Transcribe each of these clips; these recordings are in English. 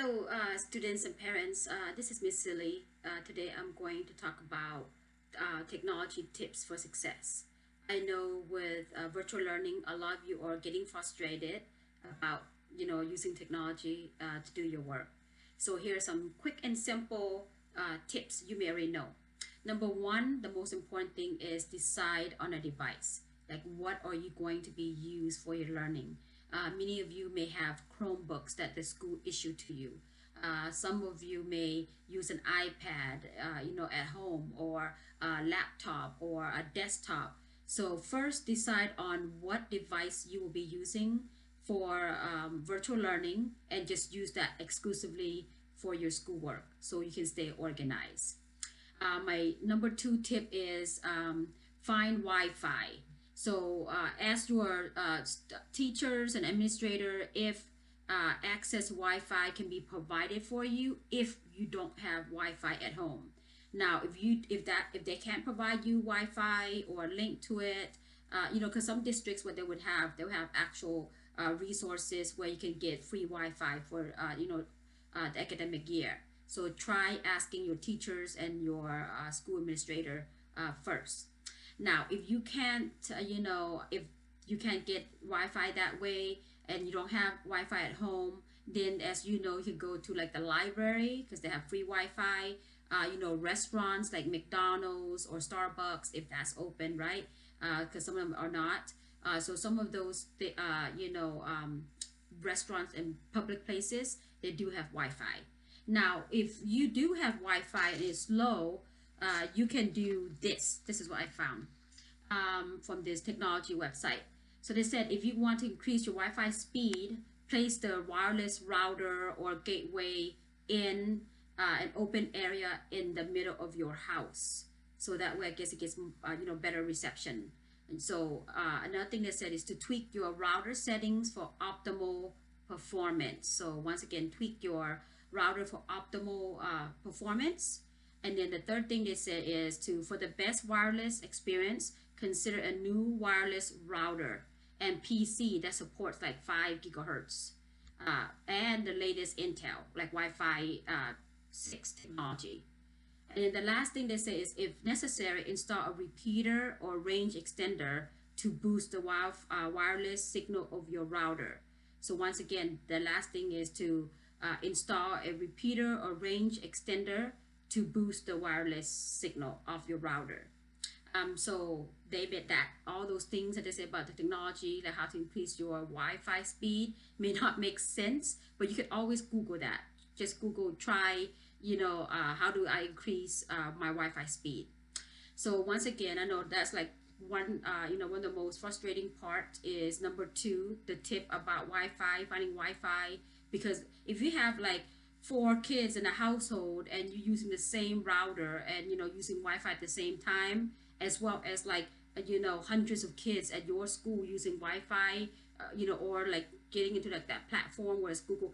Hello, students and parents. This is Miss Silly. Today I'm going to talk about technology tips for success. I know with virtual learning, a lot of you are getting frustrated about using technology to do your work. So here are some quick and simple tips you may already know. Number one, the most important thing is decide on a device. Like what are you going to be used for your learning? Many of you may have Chromebooks that the school issued to you. Some of you may use an iPad, at home, or a laptop or a desktop. So first decide on what device you will be using for virtual learning and just use that exclusively for your schoolwork so you can stay organized. My number two tip is find Wi-Fi. So ask your teachers and administrator if access Wi-Fi can be provided for you if you don't have Wi-Fi at home. Now, if they can't provide you Wi-Fi or a link to it, because some districts what they'll have actual resources where you can get free Wi-Fi for the academic year. So try asking your teachers and your school administrator first. Now, if you can't, if you can't get Wi-Fi that way and you don't have Wi-Fi at home, then as you know, you can go to like the library because they have free Wi-Fi. Restaurants like McDonald's or Starbucks, if that's open, right? Because some of them are not. So some of those, restaurants and public places, they do have Wi-Fi. Now, if you do have Wi-Fi and it's low, you can do this. This is what I found from this technology website. So they said if you want to increase your Wi-Fi speed, place the wireless router or gateway in an open area in the middle of your house. So that way, I guess it gets better reception. And so another thing they said is to tweak your router settings for optimal performance. So once again, tweak your router for optimal performance. And then the third thing they said is for the best wireless experience, consider a new wireless router and PC that supports like 5 gigahertz and the latest Intel, like Wi-Fi 6 technology. And then the last thing they say is if necessary, install a repeater or range extender to boost the wireless signal of your router. So once again, the last thing is to install a repeater or range extender to boost the wireless signal of your router. So they bet that all those things that they say about the technology, like how to increase your Wi-Fi speed, may not make sense, but you can always Google that. Just Google, try, how do I increase my Wi-Fi speed? So once again, I know that's like one of the most frustrating part is number two, the tip about Wi-Fi, finding Wi-Fi, because if you have like 4 kids in a household and you're using the same router and using Wi-Fi at the same time, as well as like hundreds of kids at your school using Wi-Fi, or like getting into like that platform where it's Google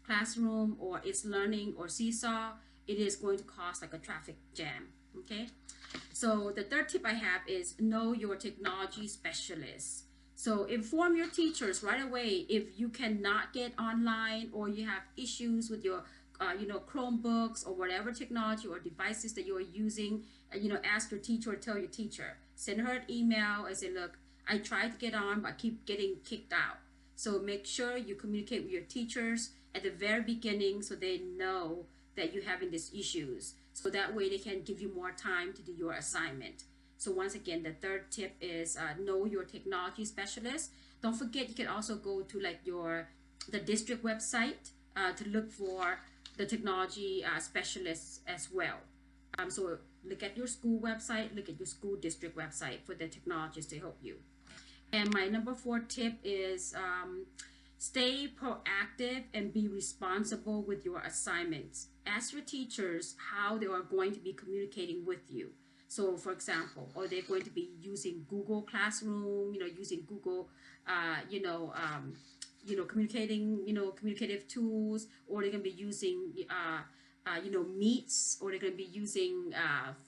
Classroom or It's Learning or Seesaw, it is going to cause like a traffic jam. Okay, so the third tip I have is know your technology specialist. So inform your teachers right away if you cannot get online or you have issues with your Chromebooks or whatever technology or devices that you are using. Ask your teacher or tell your teacher. Send her an email and say, look, I tried to get on, but I keep getting kicked out. So make sure you communicate with your teachers at the very beginning so they know that you're having these issues. So that way they can give you more time to do your assignment. So once again, the third tip is know your technology specialist. Don't forget, you can also go to like the district website to look for the technology specialists as well. So look at your school website, look at your school district website for the technologists to help you. And my number 4 tip is stay proactive and be responsible with your assignments. Ask your teachers how they are going to be communicating with you. So for example, are they going to be using Google Classroom, using Google, communicating, communicative tools, or they're going to be using, Meets, or they're going to be using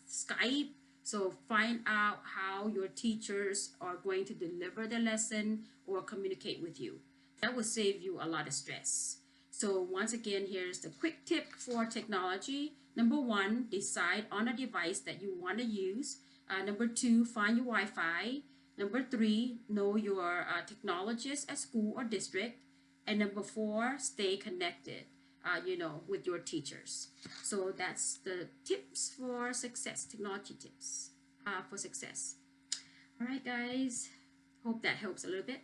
Skype. So find out how your teachers are going to deliver the lesson or communicate with you. That will save you a lot of stress. So once again, here's the quick tip for technology. Number one, decide on a device that you want to use. Number two, find your Wi-Fi. Number three, know your technologist at school or district. And number four, stay connected, with your teachers. So that's the tips for success, technology tips for success. All right, guys. Hope that helps a little bit.